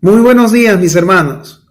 Muy buenos días, mis hermanos.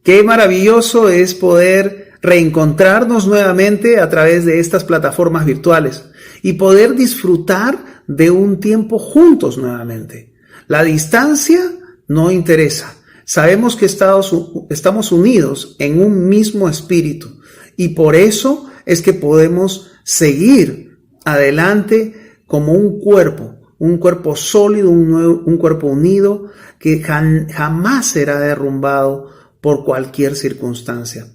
Qué maravilloso es poder reencontrarnos nuevamente a través de estas plataformas virtuales y poder disfrutar de un tiempo juntos nuevamente. La distancia no interesa. Sabemos que estamos unidos en un mismo espíritu y por eso es que podemos seguir adelante como un cuerpo sólido, un cuerpo unido que jamás será derrumbado por cualquier circunstancia.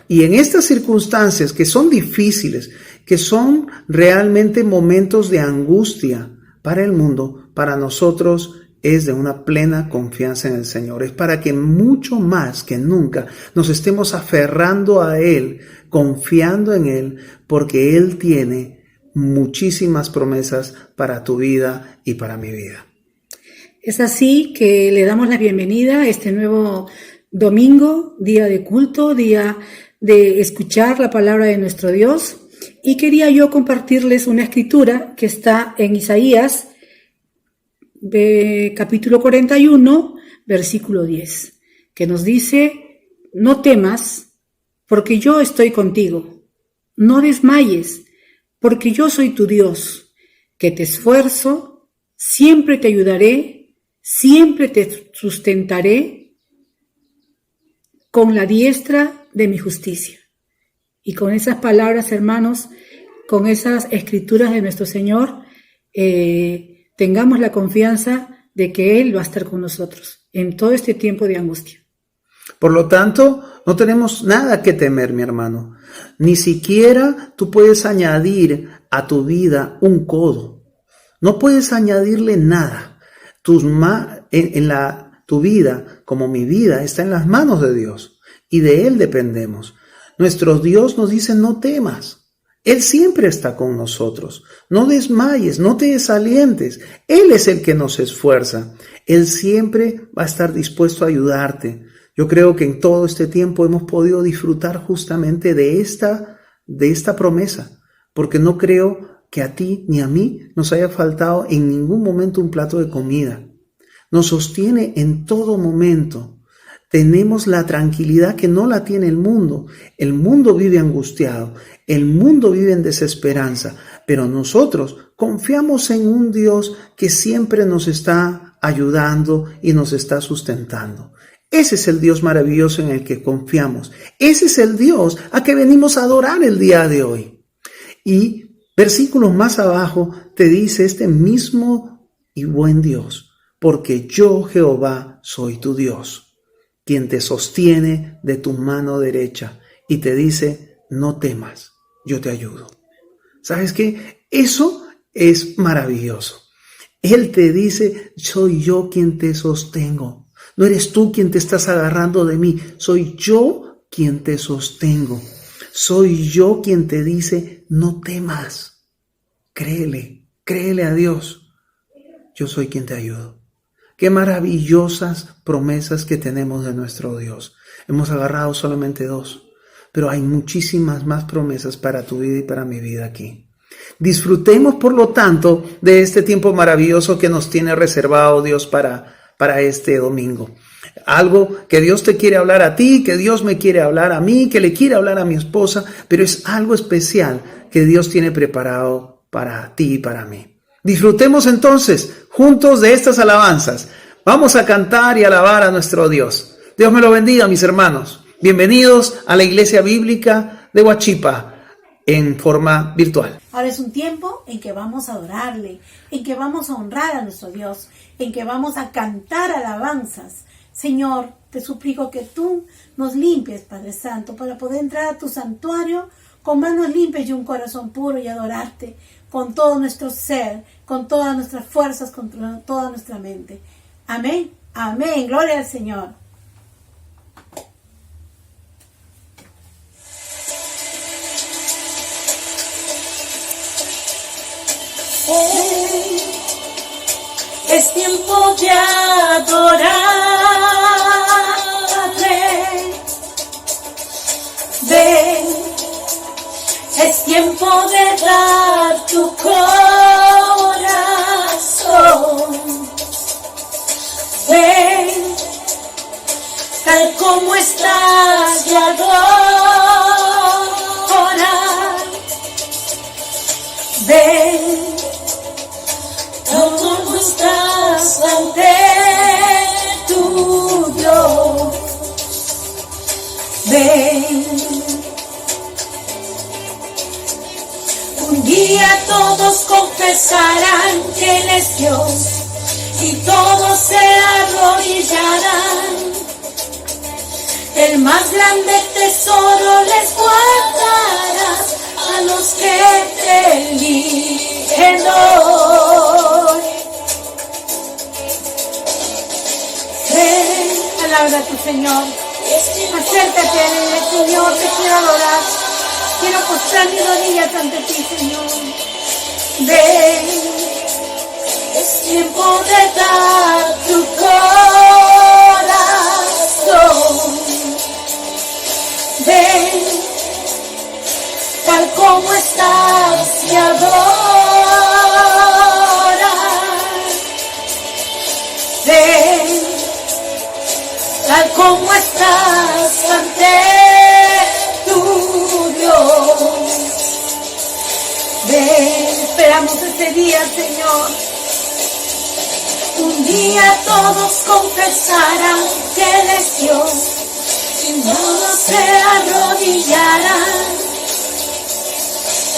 Y en estas circunstancias que son difíciles, que son realmente momentos de angustia para el mundo, para nosotros es de una plena confianza en el Señor. Es para que mucho más que nunca nos estemos aferrando a Él, confiando en Él, porque Él tiene muchísimas promesas para tu vida y para mi vida. Es así que le damos la bienvenida a este nuevo domingo, día de culto, día de escuchar la palabra de nuestro Dios. Y quería yo compartirles una escritura que está en Isaías, capítulo 41, versículo 10, que nos dice: no temas, porque yo estoy contigo. No desmayes, porque yo soy tu Dios, que te esfuerzo, siempre te ayudaré, siempre te sustentaré con la diestra de mi justicia. Y con esas palabras, hermanos, con esas escrituras de nuestro Señor, tengamos la confianza de que Él va a estar con nosotros en todo este tiempo de angustia. Por lo tanto, no tenemos nada que temer, mi hermano. Ni siquiera tú puedes añadir a tu vida un codo. No puedes añadirle nada. Tu vida, como mi vida, está en las manos de Dios y de Él dependemos. Nuestro Dios nos dice: no temas. Él siempre está con nosotros. No desmayes, no te desalientes. Él es el que nos esfuerza. Él siempre va a estar dispuesto a ayudarte. Yo creo que en todo este tiempo hemos podido disfrutar justamente de esta promesa, porque no creo que a ti ni a mí nos haya faltado en ningún momento un plato de comida. Nos sostiene en todo momento. Tenemos la tranquilidad que no la tiene el mundo. El mundo vive angustiado, el mundo vive en desesperanza, pero nosotros confiamos en un Dios que siempre nos está ayudando y nos está sustentando. Ese es el Dios maravilloso en el que confiamos. Ese es el Dios a que venimos a adorar el día de hoy. Y versículos más abajo te dice este mismo y buen Dios: porque yo, Jehová, soy tu Dios, quien te sostiene de tu mano derecha y te dice: no temas, yo te ayudo. ¿Sabes qué? Eso es maravilloso. Él te dice: soy yo quien te sostengo. No eres tú quien te estás agarrando de mí, soy yo quien te sostengo. Soy yo quien te dice: no temas. Créele a Dios. Yo soy quien te ayudo. Qué maravillosas promesas que tenemos de nuestro Dios. Hemos agarrado solamente 2, pero hay muchísimas más promesas para tu vida y para mi vida aquí. Disfrutemos, por lo tanto, de este tiempo maravilloso que nos tiene reservado Dios para este domingo. Algo que Dios te quiere hablar a ti, que Dios me quiere hablar a mí, que le quiere hablar a mi esposa, pero es algo especial que Dios tiene preparado para ti y para mí. Disfrutemos entonces juntos de estas alabanzas. Vamos a cantar y alabar a nuestro Dios. Dios me lo bendiga, mis hermanos. Bienvenidos a la Iglesia Bíblica de Huachipa en forma virtual. Ahora es un tiempo en que vamos a adorarle, en que vamos a honrar a nuestro Dios, en que vamos a cantar alabanzas. Señor, te suplico que tú nos limpies, Padre Santo, para poder entrar a tu santuario con manos limpias y un corazón puro y adorarte con todo nuestro ser, con todas nuestras fuerzas, con toda nuestra mente. Amén, amén, gloria al Señor. Es tiempo de adorarle. Ven, es tiempo de dar tu corazón. Ven, ante tu Dios. Ven. Un día todos confesarán que Él es Dios y todos se arrodillarán. El más grande tesoro les guardará a los que te eligen hoy. Ven, palabra a tu Señor. Acércate a Él, Señor, te quiero adorar. Quiero postrar mis rodillas ante ti, Señor. Ven, es tiempo de dar tu corazón. Ven, tal como estás y adora. Ven, tal como estás ante tu Dios. Ven, esperamos este día, Señor. Un día todos confesarán que Él es Dios y todos se arrodillarán.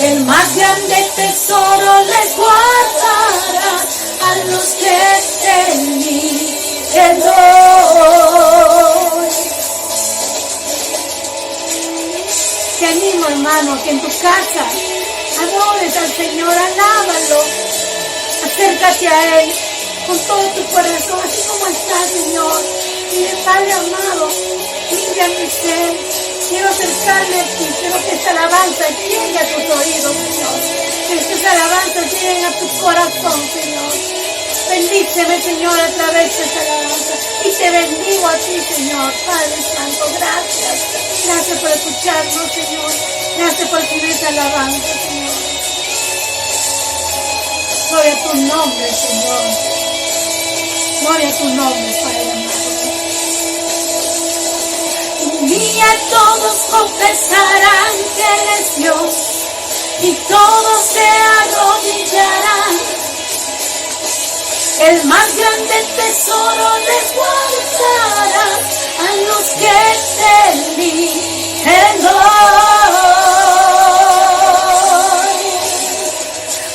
El más grande tesoro les guardará a los que te eligen hoy. Te animo, hermano, que en tu casa adores al Señor, alábalo. Acércate a Él con todo tu corazón, así como estás, Señor. Dile, Padre amado, limpia mi ser. Quiero acercarme a ti, quiero que esta alabanza llegue a tus oídos, Señor. Que estas alabanzas lleguen a tu corazón, Señor. Bendíceme, Señor, a través de esta alabanza. Y te bendigo a ti, Señor. Padre Santo, gracias. Gracias por escucharnos, Señor. Gracias por escribir esta alabanza, Señor. Gloria a tu nombre, Señor. Gloria a tu nombre, Padre amado. Un día todos confesarán que Él es Dios y todos se arrodillarán. El más grande tesoro les guardará a los que te eligen hoy.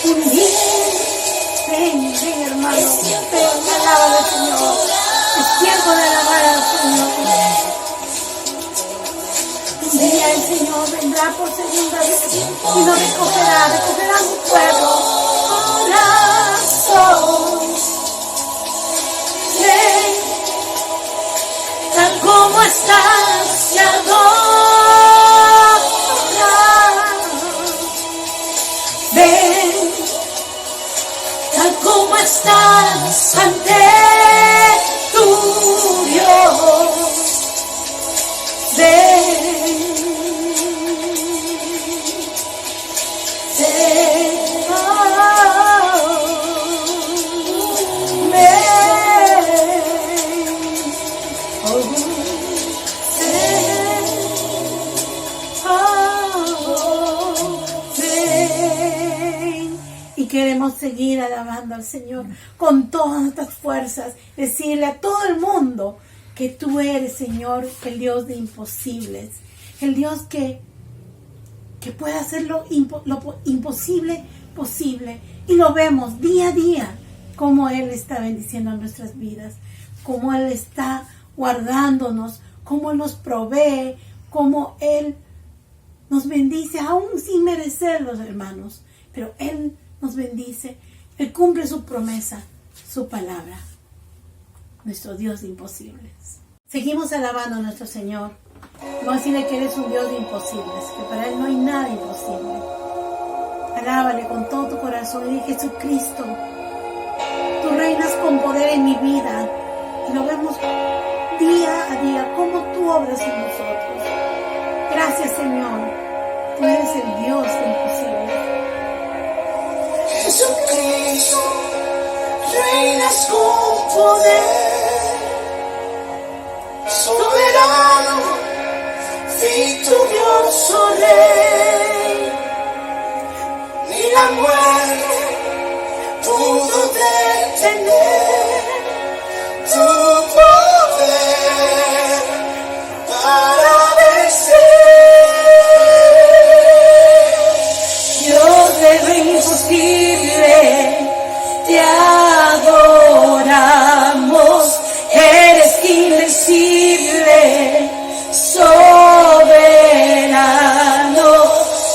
Un día, ven, hermano, ven, alaba al Señor. Es tiempo de alabar al Señor. Un día el Señor vendrá por segunda vez y nos recogerá su pueblo. Corazón, ven, tal como estás y adora. Ven, tal como estás ante tu Dios. Ven, ven, oh, queremos seguir alabando al Señor con todas nuestras fuerzas, decirle a todo el mundo que tú eres, Señor, el Dios de imposibles, el Dios que puede hacer lo imposible posible, y lo vemos día a día, cómo Él está bendiciendo nuestras vidas, cómo Él está guardándonos, cómo Él nos provee, cómo Él nos bendice, aún sin merecerlo, hermanos, pero Él nos bendice, Él cumple su promesa, su palabra, nuestro Dios de imposibles. Seguimos alabando a nuestro Señor. Vamos a decirle que Él es un Dios de imposibles, que para Él no hay nada imposible. Alábale con todo tu corazón y di: Jesucristo, tú reinas con poder en mi vida, y lo vemos día a día, cómo tú obras en nosotros. Gracias, Señor, tú eres el Dios de imposibles. Jesucristo, reinas con poder, soberano, victorioso Rey, ni la muerte pudo detener te adoramos, eres invencible, soberano,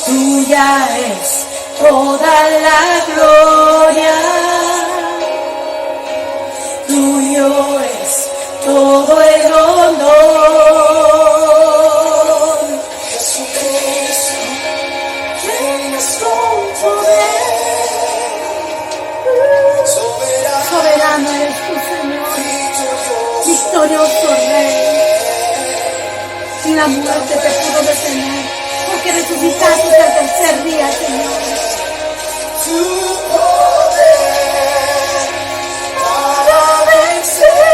tuya es toda la gloria, tuyo es todo el honor. Jesucristo, reinas con poder. Soberano eres tú, Señor, victorioso Rey. Y la muerte te pudo detener, porque resucitaste el tercer día, Señor. Tu poder para vencer,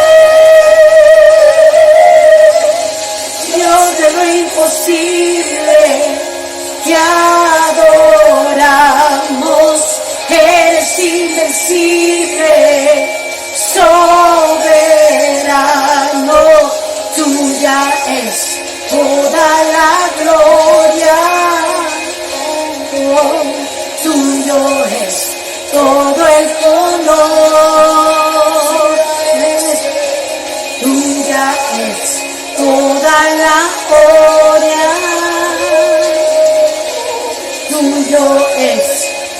Dios de lo imposible, te adoramos, eres invencible, soberano, tuya es toda la gloria, oh, tuyo es todo el honor, tuya es toda la gloria, tuyo es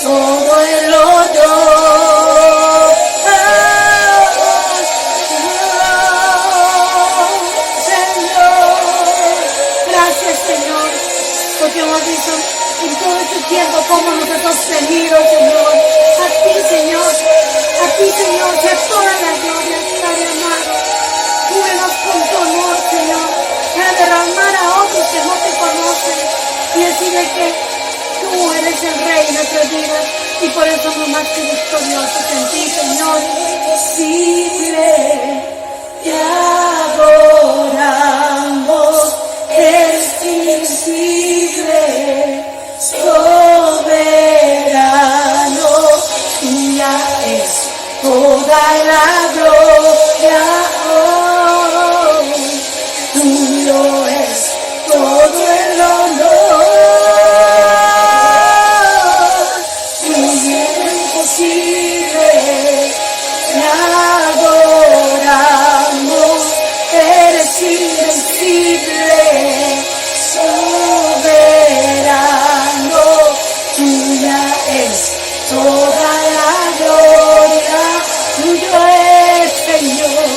todo el honor. Señor, gracias, Señor, porque hemos visto en todo este tiempo cómo nos has sostenido, Señor. A ti, Señor, sea toda la gloria, Padre amado. Cúbrenos con tu amor, Señor, para derramar a otros que no te conocen y decirle que tú eres el Rey de nuestras vidas y por eso somos más que victoriosos en ti, Señor. Imposible, te adoramos, eres invencible, soberano, tuya es toda la gloria, oh, tuyo es todo el honor. Te adoramos, eres invencible, soberano, tuya es toda la gloria, tuyo es, Señor,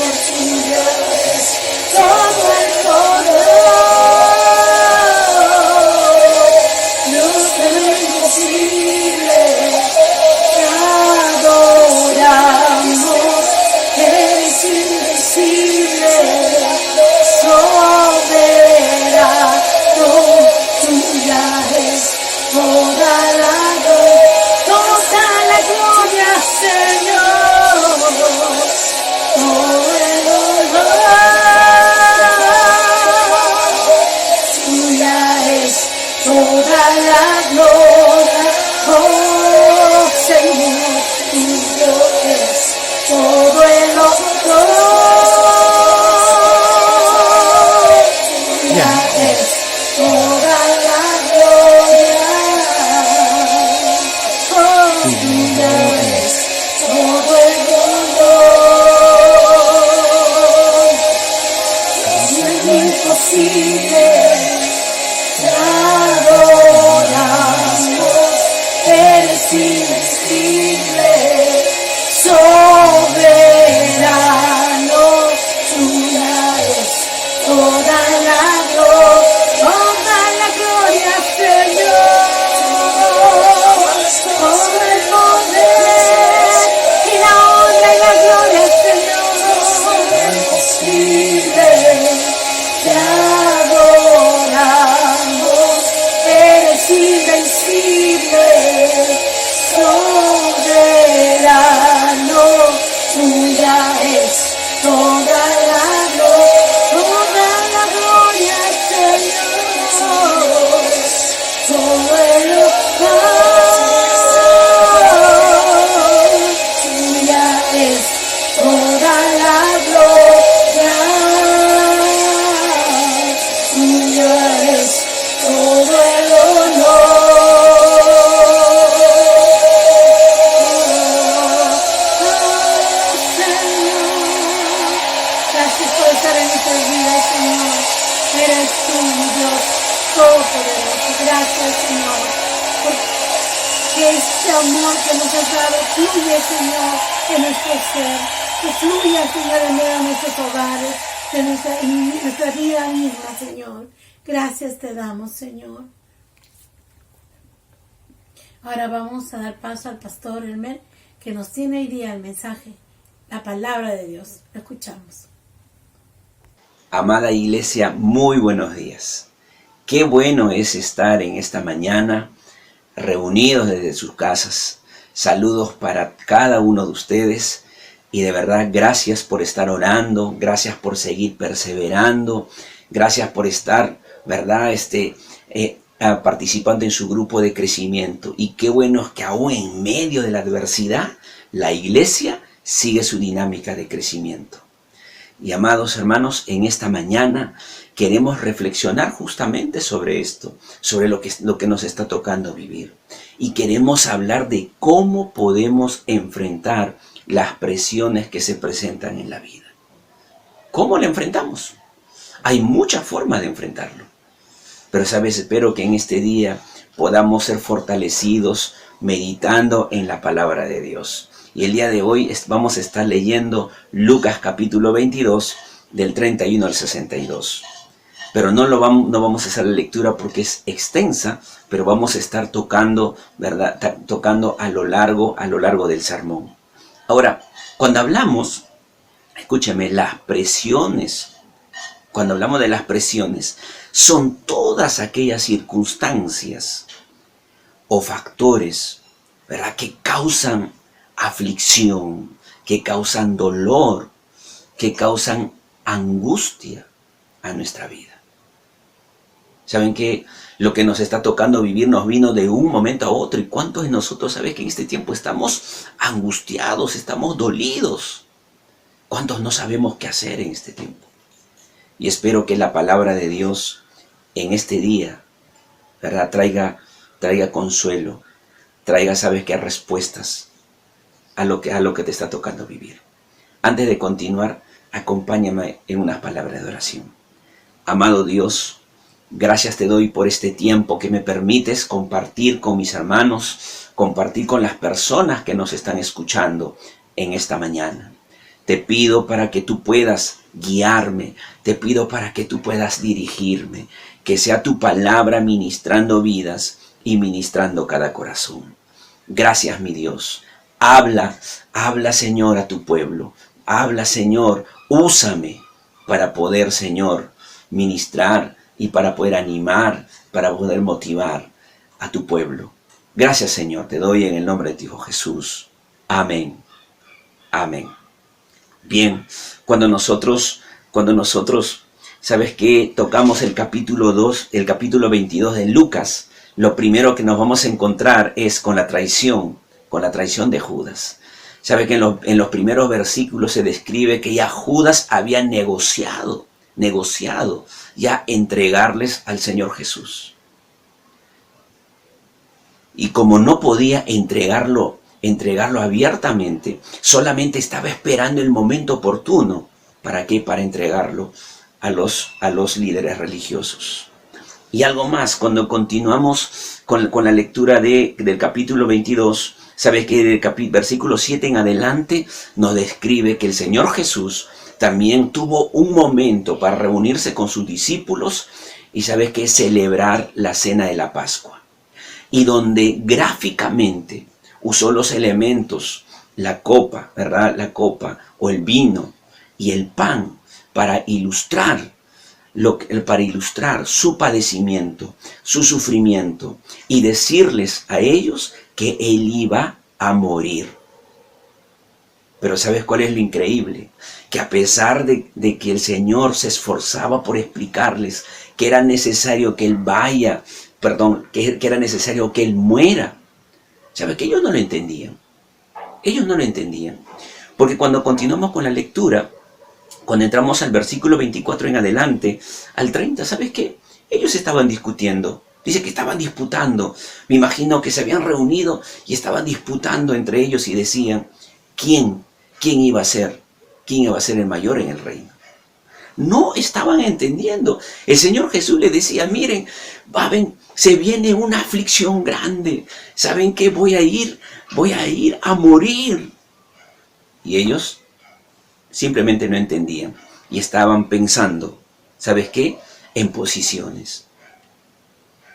eres, Señor. Eres tú, mi Dios todopoderoso. Gracias, Señor, porque este amor que nos has dado fluye, Señor, en nuestro ser. Que fluya, Señor, en medio de nuestros hogares, en nuestra vida misma, Señor. Gracias te damos, Señor. Ahora vamos a dar paso al pastor Elmer, que nos tiene hoy día el mensaje, la palabra de Dios. Lo escuchamos. Amada iglesia, muy buenos días. Qué bueno es estar en esta mañana reunidos desde sus casas. Saludos para cada uno de ustedes y de verdad gracias por estar orando, gracias por seguir perseverando, gracias por estar, ¿verdad? Participando en su grupo de crecimiento. Y qué bueno es que aún en medio de la adversidad, la iglesia sigue su dinámica de crecimiento. Y amados hermanos, en esta mañana queremos reflexionar justamente sobre esto, sobre lo que nos está tocando vivir. Y queremos hablar de cómo podemos enfrentar las presiones que se presentan en la vida. ¿Cómo la enfrentamos? Hay muchas formas de enfrentarlo. Pero sabes, espero que en este día podamos ser fortalecidos meditando en la palabra de Dios. Y el día de hoy vamos a estar leyendo Lucas capítulo 22 del 31 al 62. Pero no vamos a hacer la lectura porque es extensa, pero vamos a estar tocando, ¿verdad? Tocando a lo largo del sermón. Ahora, cuando hablamos, escúchame, cuando hablamos de las presiones, son todas aquellas circunstancias o factores, ¿verdad?, que causan aflicción, que causan dolor, que causan angustia a nuestra vida. ¿Saben que lo que nos está tocando vivir nos vino de un momento a otro? ¿Y cuántos de nosotros saben que en este tiempo estamos angustiados, estamos dolidos? ¿Cuántos no sabemos qué hacer en este tiempo? Y espero que la palabra de Dios en este día, ¿verdad?, traiga consuelo, traiga, ¿sabes qué?, respuestas a lo que te está tocando vivir. Antes de continuar, acompáñame en unas palabras de oración. Amado Dios, gracias te doy por este tiempo que me permites compartir con mis hermanos, compartir con las personas que nos están escuchando en esta mañana. Te pido para que tú puedas guiarme, te pido para que tú puedas dirigirme, que sea tu palabra ministrando vidas y ministrando cada corazón. Gracias, mi Dios. Habla, Señor, a tu pueblo. Habla, Señor, úsame para poder, Señor, ministrar y para poder animar, para poder motivar a tu pueblo. Gracias, Señor, te doy en el nombre de tu Hijo Jesús. Amén. Amén. Bien, cuando nosotros, ¿sabes qué?, tocamos el capítulo 22 de Lucas, lo primero que nos vamos a encontrar es con la traición de Judas. ¿Sabe que en los primeros versículos se describe que ya Judas había negociado ya entregarles al Señor Jesús? Y como no podía entregarlo abiertamente, solamente estaba esperando el momento oportuno. ¿Para qué? Para entregarlo a los líderes religiosos. Y algo más, cuando continuamos con la lectura del capítulo 22, sabes que del versículo 7 en adelante nos describe que el Señor Jesús también tuvo un momento para reunirse con sus discípulos y sabes que celebrar la cena de la Pascua. Y donde gráficamente usó los elementos, la copa, ¿verdad?, la copa o el vino y el pan para ilustrar su padecimiento, su sufrimiento y decirles a ellos que Él iba a morir. Pero ¿sabes cuál es lo increíble? Que a pesar de que el Señor se esforzaba por explicarles que era necesario que Él que era necesario que Él muera, ¿sabes? Que ellos no lo entendían. Ellos no lo entendían. Porque cuando continuamos con la lectura, cuando entramos al versículo 24 en adelante, al 30, ¿sabes qué? Ellos estaban discutiendo. Dice que estaban disputando. Me imagino que se habían reunido y estaban disputando entre ellos y decían, ¿quién iba a ser el mayor en el reino? no estaban entendiendo. El Señor Jesús les decía, miren, se viene una aflicción grande. ¿Saben qué? Voy a ir a morir. Y ellos simplemente no entendían y estaban pensando, ¿sabes qué? En posiciones.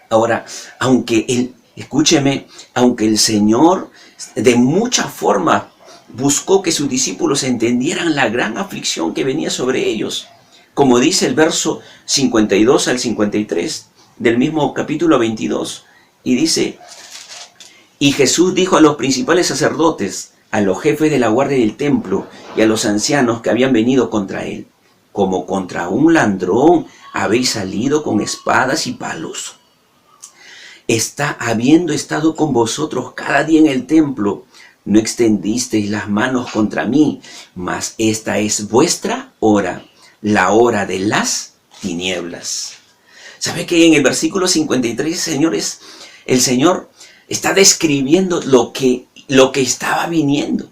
Ahora, aunque el Señor de muchas formas buscó que sus discípulos entendieran la gran aflicción que venía sobre ellos, como dice el verso 52 al 53 del mismo capítulo 22, y dice, y Jesús dijo a los principales sacerdotes, a los jefes de la guardia del templo y a los ancianos que habían venido contra él, como contra un ladrón habéis salido con espadas y palos. Habiendo estado con vosotros cada día en el templo, no extendisteis las manos contra mí, mas esta es vuestra hora, la hora de las tinieblas. ¿Sabe que en el versículo 53, señores, el Señor está describiendo lo que estaba viniendo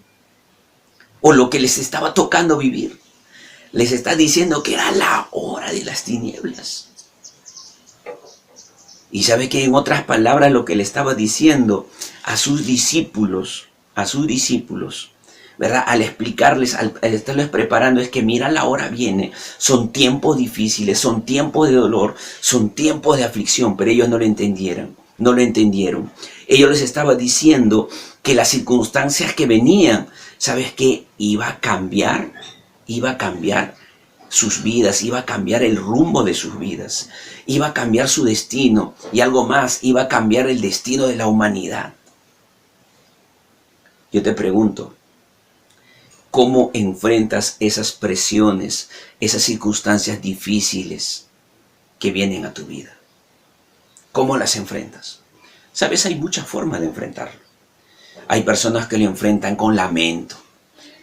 o lo que les estaba tocando vivir? Les está diciendo que era la hora de las tinieblas. Y sabe que en otras palabras lo que le estaba diciendo a sus discípulos, ¿verdad? Al explicarles, al estarles preparando, es que mira, la hora viene, son tiempos difíciles, son tiempos de dolor, son tiempos de aflicción, pero ellos no lo entendieron. Ellos les estaba diciendo que las circunstancias que venían, ¿sabes qué? Iba a cambiar sus vidas, iba a cambiar el rumbo de sus vidas, iba a cambiar su destino y algo más, iba a cambiar el destino de la humanidad. Yo te pregunto, ¿cómo enfrentas esas presiones, esas circunstancias difíciles que vienen a tu vida? ¿Cómo las enfrentas? Sabes, hay muchas formas de enfrentarlo. Hay personas que lo enfrentan con lamento,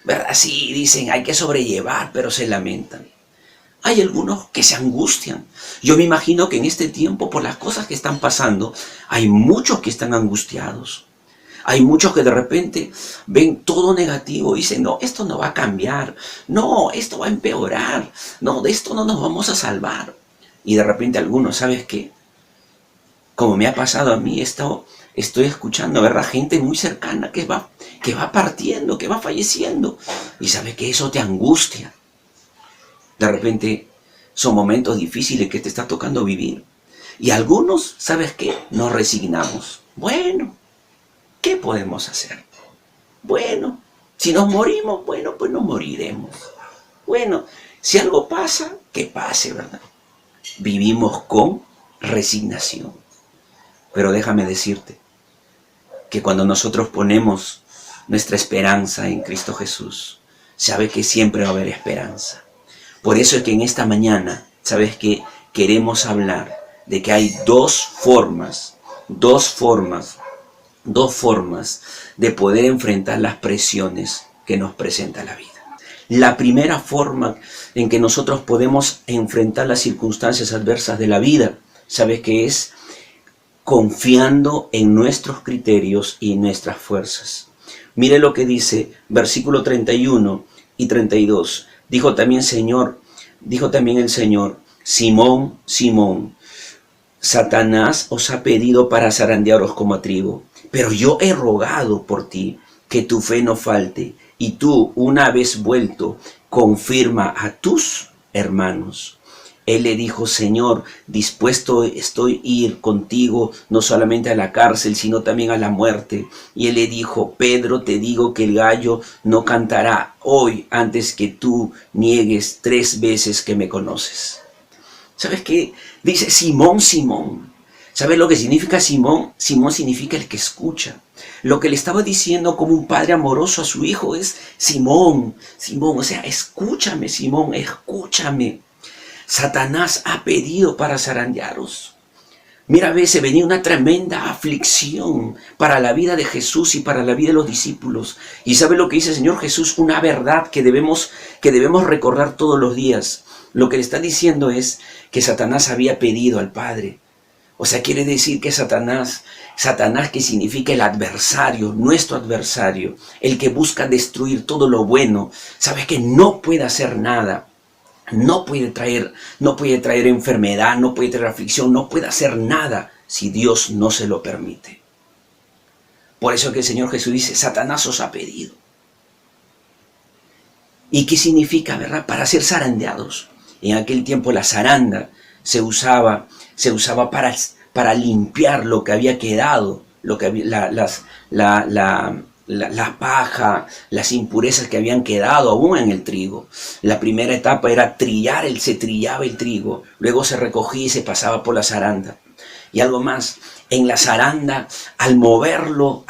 ¿verdad? Sí, dicen hay que sobrellevar, pero se lamentan. Hay algunos que se angustian. Yo me imagino que en este tiempo, por las cosas que están pasando, hay muchos que están angustiados. Hay muchos que de repente ven todo negativo y dicen, no, esto no va a cambiar. No, esto va a empeorar. No, de esto no nos vamos a salvar. Y de repente algunos, ¿sabes qué? Como me ha pasado a mí, estoy escuchando, ¿verdad? Gente muy cercana que va partiendo, que va falleciendo. Y sabes que eso te angustia. De repente son momentos difíciles que te está tocando vivir. Y algunos, ¿sabes qué? Nos resignamos. Bueno, ¿qué podemos hacer? Bueno, si nos morimos, bueno, pues nos moriremos. Bueno, si algo pasa, que pase, ¿verdad? Vivimos con resignación. Pero déjame decirte que cuando nosotros ponemos nuestra esperanza en Cristo Jesús, sabe que siempre va a haber esperanza. Por eso es que en esta mañana, sabes que queremos hablar de que hay dos formas de poder enfrentar las presiones que nos presenta la vida. La primera forma en que nosotros podemos enfrentar las circunstancias adversas de la vida, sabes que es confiando en nuestros criterios y nuestras fuerzas. Mire lo que dice versículo 31 y 32. Dijo también el Señor, Simón, Simón, Satanás os ha pedido para zarandearos como a trigo, pero yo he rogado por ti que tu fe no falte, y tú, una vez vuelto, confirma a tus hermanos. Él le dijo, Señor, dispuesto estoy a ir contigo, no solamente a la cárcel, sino también a la muerte. Y él le dijo, Pedro, te digo que el gallo no cantará hoy antes que tú niegues 3 veces que me conoces. ¿Sabes qué? Dice Simón, Simón. ¿Sabes lo que significa Simón? Simón significa el que escucha. Lo que le estaba diciendo como un padre amoroso a su hijo es, Simón, Simón, o sea, escúchame, Simón, escúchame. Satanás ha pedido para zarandearos. Mira, a veces venía una tremenda aflicción para la vida de Jesús y para la vida de los discípulos. Y ¿sabe lo que dice el Señor Jesús? Una verdad que debemos recordar todos los días. Lo que le está diciendo es que Satanás había pedido al Padre. O sea, quiere decir que Satanás que significa el adversario, nuestro adversario, el que busca destruir todo lo bueno, sabe que no puede hacer nada no puede traer enfermedad, no puede traer aflicción, no puede hacer nada si Dios no se lo permite. Por eso que el Señor Jesús dice, Satanás os ha pedido. ¿Y qué significa, verdad? Para ser zarandeados. En aquel tiempo la zaranda se usaba para limpiar lo que había quedado, lo que había, la paja, las impurezas que habían quedado aún en el trigo. La primera etapa era se trillaba el trigo, luego se recogía y se pasaba por la zaranda. Y algo más, en la zaranda, al moverlo,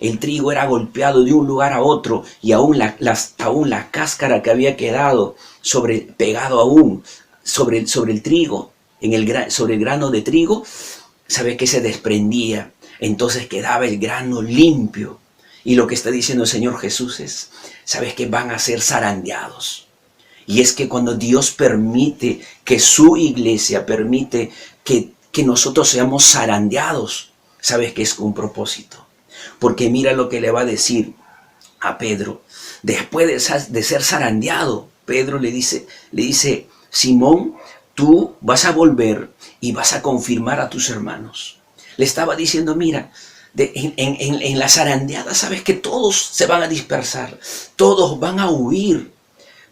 el trigo era golpeado de un lugar a otro y aún la cáscara que había quedado pegado aún sobre el trigo, sobre el grano de trigo, ¿sabe qué? Se desprendía. Entonces quedaba el grano limpio. Y lo que está diciendo el Señor Jesús es, ¿sabes qué? Van a ser zarandeados. Y es que cuando Dios permite que su iglesia, permite que nosotros seamos zarandeados, ¿sabes qué? Es con un propósito. Porque mira lo que le va a decir a Pedro. Después de ser zarandeado, Pedro le dice, Simón, tú vas a volver y vas a confirmar a tus hermanos. Le estaba diciendo, mira, en la zarandeada, sabes que todos se van a dispersar, todos van a huir,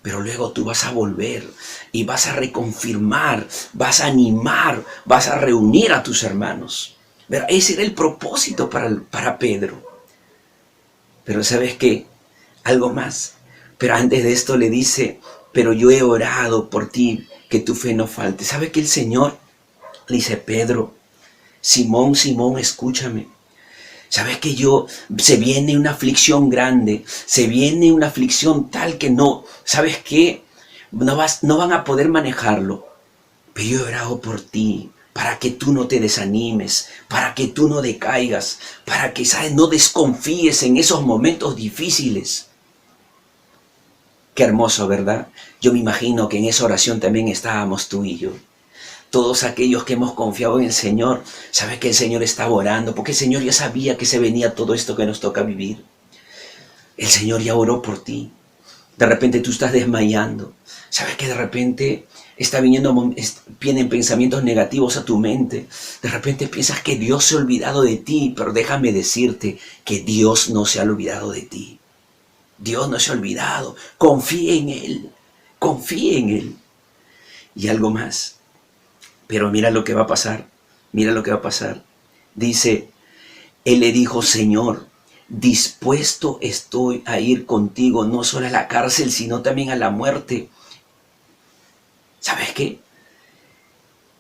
pero luego tú vas a volver y vas a reconfirmar, vas a animar, vas a reunir a tus hermanos. ¿Verdad? Ese era el propósito para Pedro. Pero ¿sabes qué? Algo más. Pero antes de esto le dice, pero yo he orado por ti, que tu fe no falte. ¿Sabe que el Señor le dice, Pedro, Simón, Simón, escúchame? ¿Sabes que se viene una aflicción grande? Se viene una aflicción tal que no, ¿sabes qué? No van a poder manejarlo. Pero yo he orado por ti, para que tú no te desanimes, para que tú no decaigas, para que, ¿sabes? No desconfíes en esos momentos difíciles. Qué hermoso, ¿verdad? Yo me imagino que en esa oración también estábamos tú y yo. Todos aquellos que hemos confiado en el Señor, sabes que el Señor estaba orando, porque el Señor ya sabía que se venía todo esto que nos toca vivir. El Señor ya oró por ti. De repente tú estás desmayando. Sabes que de repente vienen pensamientos negativos a tu mente. De repente piensas que Dios se ha olvidado de ti, pero déjame decirte que Dios no se ha olvidado de ti. Dios no se ha olvidado. Confíe en Él. Confíe en Él. Y algo más. Pero mira lo que va a pasar. Mira lo que va a pasar. Dice, Él le dijo, Señor, dispuesto estoy a ir contigo, no solo a la cárcel, sino también a la muerte. ¿Sabes qué?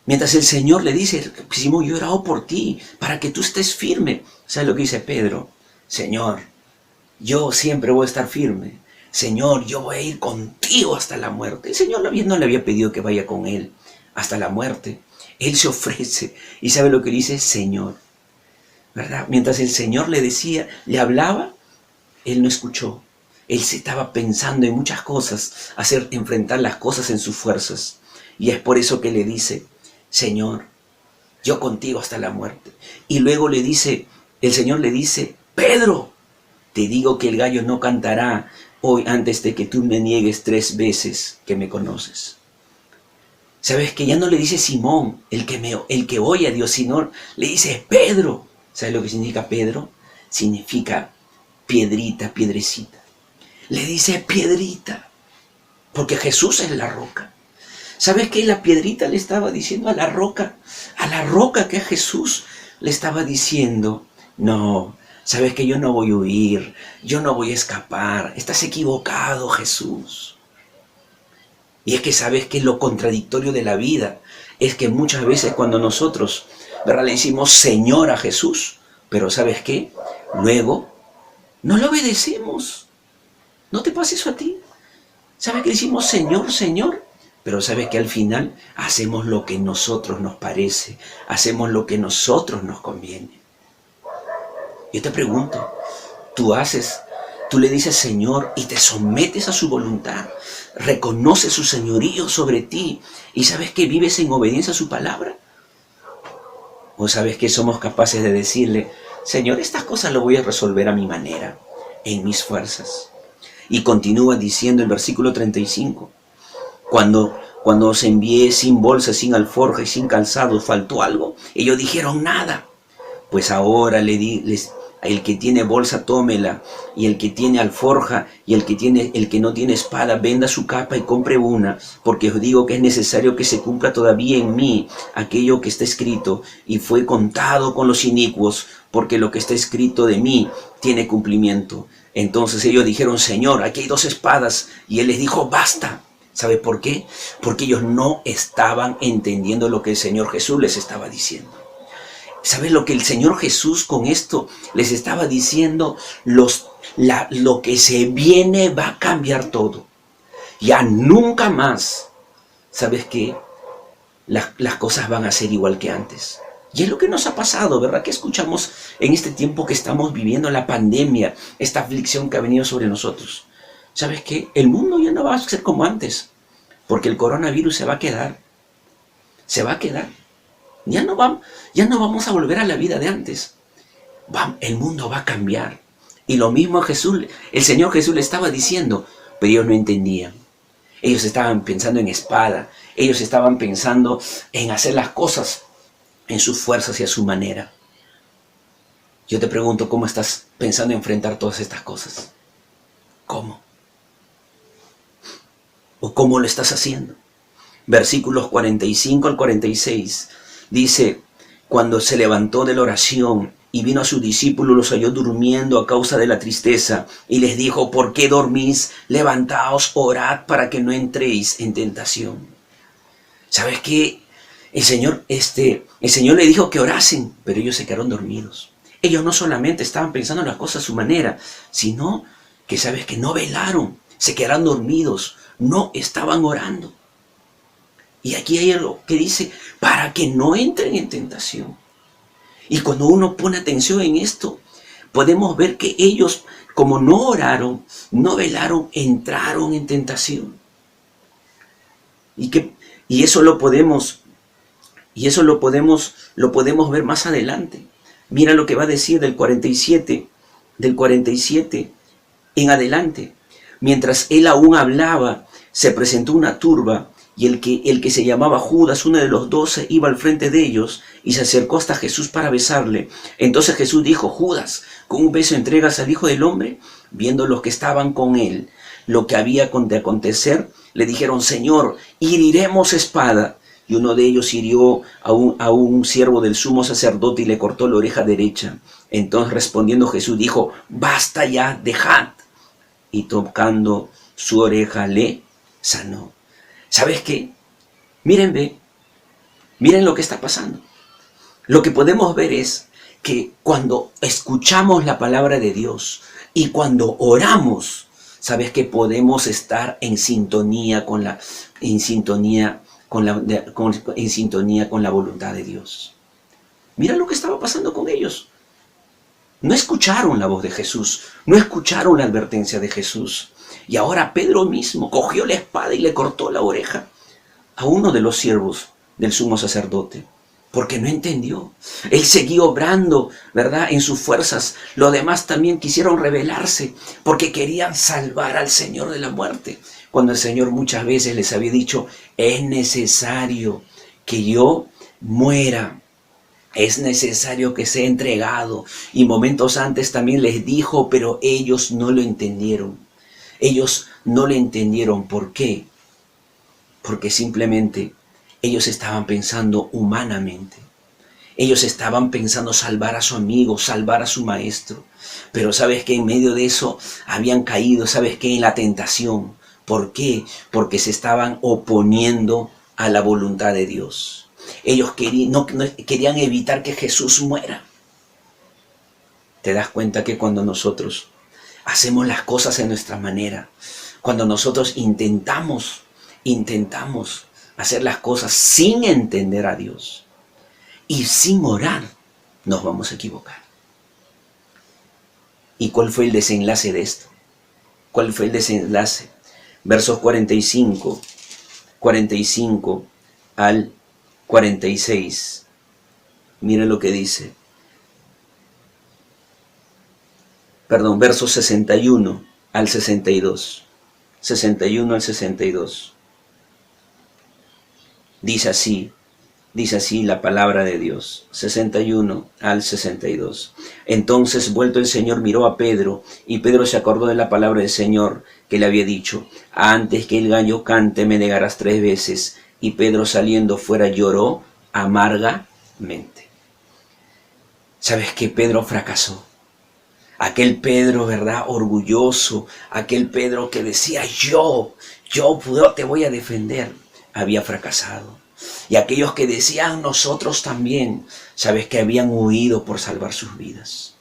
Mientras el Señor le dice, Simón, yo he orado por ti, para que tú estés firme. ¿Sabes lo que dice Pedro? Señor, yo siempre voy a estar firme. Señor, yo voy a ir contigo hasta la muerte. El Señor no le había pedido que vaya con él hasta la muerte. Él se ofrece. ¿Y sabe lo que dice? Señor. ¿Verdad? Mientras el Señor le hablaba, él no escuchó. Él se estaba pensando en muchas cosas, enfrentar las cosas en sus fuerzas. Y es por eso que le dice, Señor, yo contigo hasta la muerte. Y luego el Señor le dice, Pedro, te digo que el gallo no cantará hoy antes de que tú me niegues 3 veces que me conoces. ¿Sabes que ya no le dice Simón, el que oye a Dios, sino le dice Pedro? ¿Sabes lo que significa Pedro? Significa piedrita, piedrecita. Le dice piedrita, porque Jesús es la roca. ¿Sabes qué? La piedrita le estaba diciendo a la roca que es Jesús, le estaba diciendo, no, sabes que yo no voy a huir, yo no voy a escapar, estás equivocado, Jesús. Y es que sabes que lo contradictorio de la vida es que muchas veces cuando nosotros, ¿verdad?, le decimos Señor a Jesús, pero ¿sabes qué? Luego no le obedecemos. ¿No te pasa eso a ti? ¿Sabes que decimos Señor, Señor? Pero ¿sabes que al final hacemos lo que a nosotros nos parece? Hacemos lo que a nosotros nos conviene. Yo te pregunto, tú le dices Señor y te sometes a su voluntad, reconoces su señorío sobre ti y sabes que vives en obediencia a su palabra. ¿O sabes que somos capaces de decirle, Señor, estas cosas las voy a resolver a mi manera, en mis fuerzas? Y continúa diciendo el versículo 35, Cuando os envié sin bolsa, sin alforja y sin calzado, ¿faltó algo? Ellos dijeron nada. Pues ahora el que tiene bolsa, tómela, y el que tiene alforja y el que no tiene espada, venda su capa y compre una, porque os digo que es necesario que se cumpla todavía en mí aquello que está escrito, y fue contado con los inicuos, porque lo que está escrito de mí tiene cumplimiento. Entonces ellos dijeron: Señor, aquí hay 2 espadas, y él les dijo: basta. ¿Sabe por qué? Porque ellos no estaban entendiendo lo que el Señor Jesús les estaba diciendo. ¿Sabe lo que el Señor Jesús con esto les estaba diciendo? Lo que se viene va a cambiar todo. Ya nunca más, ¿sabes qué? Las cosas van a ser igual que antes. Y es lo que nos ha pasado, ¿verdad? Que escuchamos en este tiempo que estamos viviendo la pandemia, esta aflicción que ha venido sobre nosotros. ¿Sabes qué? El mundo ya no va a ser como antes, porque el coronavirus se va a quedar. Se va a quedar. Ya no vamos a volver a la vida de antes. El mundo va a cambiar. Y lo mismo el Señor Jesús le estaba diciendo, pero ellos no entendían. Ellos estaban pensando en espada. Ellos estaban pensando en hacer las cosas en sus fuerzas y a su manera. Yo te pregunto, ¿cómo estás pensando en enfrentar todas estas cosas? ¿Cómo? ¿O cómo lo estás haciendo? Versículos 45 al 46 dice: cuando se levantó de la oración y vino a sus discípulos, los halló durmiendo a causa de la tristeza, y les dijo: ¿por qué dormís? Levantaos, orad para que no entréis en tentación. ¿Sabes qué? El Señor le dijo que orasen, pero ellos se quedaron dormidos. Ellos no solamente estaban pensando en las cosas a su manera, sino que, ¿sabes qué? No velaron, se quedaron dormidos, no estaban orando. Y aquí hay algo que dice: para que no entren en tentación. Y cuando uno pone atención en esto, podemos ver que ellos, como no oraron, no velaron, entraron en tentación. Y eso lo podemos ver más adelante. Mira lo que va a decir del 47 en adelante. Mientras él aún hablaba, se presentó una turba, y el que se llamaba Judas, uno de los 12, iba al frente de ellos y se acercó hasta Jesús para besarle. Entonces Jesús dijo: Judas, ¿con un beso entregas al Hijo del Hombre? Viendo los que estaban con él lo que había de acontecer, le dijeron: Señor, ¿heriremos espada? Y uno de ellos hirió a un siervo del sumo sacerdote y le cortó la oreja derecha. Entonces respondiendo Jesús dijo: basta ya, dejad. Y tocando su oreja le sanó. ¿Sabes qué? Miren lo que está pasando. Lo que podemos ver es que cuando escuchamos la palabra de Dios y cuando oramos, ¿sabes qué? Podemos estar en sintonía con la voluntad de Dios. Mira lo que estaba pasando con ellos. No escucharon la voz de Jesús, no escucharon la advertencia de Jesús. Y ahora Pedro mismo cogió la espada y le cortó la oreja a uno de los siervos del sumo sacerdote, porque no entendió. Él seguía obrando, ¿verdad?, en sus fuerzas. Los demás también quisieron rebelarse porque querían salvar al Señor de la muerte, cuando el Señor muchas veces les había dicho: es necesario que yo muera. Es necesario que sea entregado. Y momentos antes también les dijo, pero ellos no lo entendieron. Ellos no lo entendieron. ¿Por qué? Porque simplemente ellos estaban pensando humanamente. Ellos estaban pensando salvar a su amigo, salvar a su maestro. Pero ¿sabes qué? En medio de eso habían caído, ¿sabes qué? En la tentación. ¿Por qué? Porque se estaban oponiendo a la voluntad de Dios. Ellos querían evitar que Jesús muera. ¿Te das cuenta que cuando nosotros hacemos las cosas en nuestra manera, cuando nosotros intentamos hacer las cosas sin entender a Dios y sin orar, nos vamos a equivocar? ¿Y cuál fue el desenlace de esto? ¿Cuál fue el desenlace? Versos 45 al 46. Miren lo que dice. Perdón, versos 61 al 62. 61 al 62. Dice así la palabra de Dios, 61 al 62. Entonces, vuelto el Señor, miró a Pedro, y Pedro se acordó de la palabra del Señor que le había dicho: antes que el gallo cante, me negarás 3 veces. Y Pedro, saliendo fuera, lloró amargamente. ¿Sabes qué? Pedro fracasó. Aquel Pedro, ¿verdad? Orgulloso, aquel Pedro que decía, yo te voy a defender, había fracasado. Y aquellos que decían, nosotros también, sabes que habían huido por salvar sus vidas.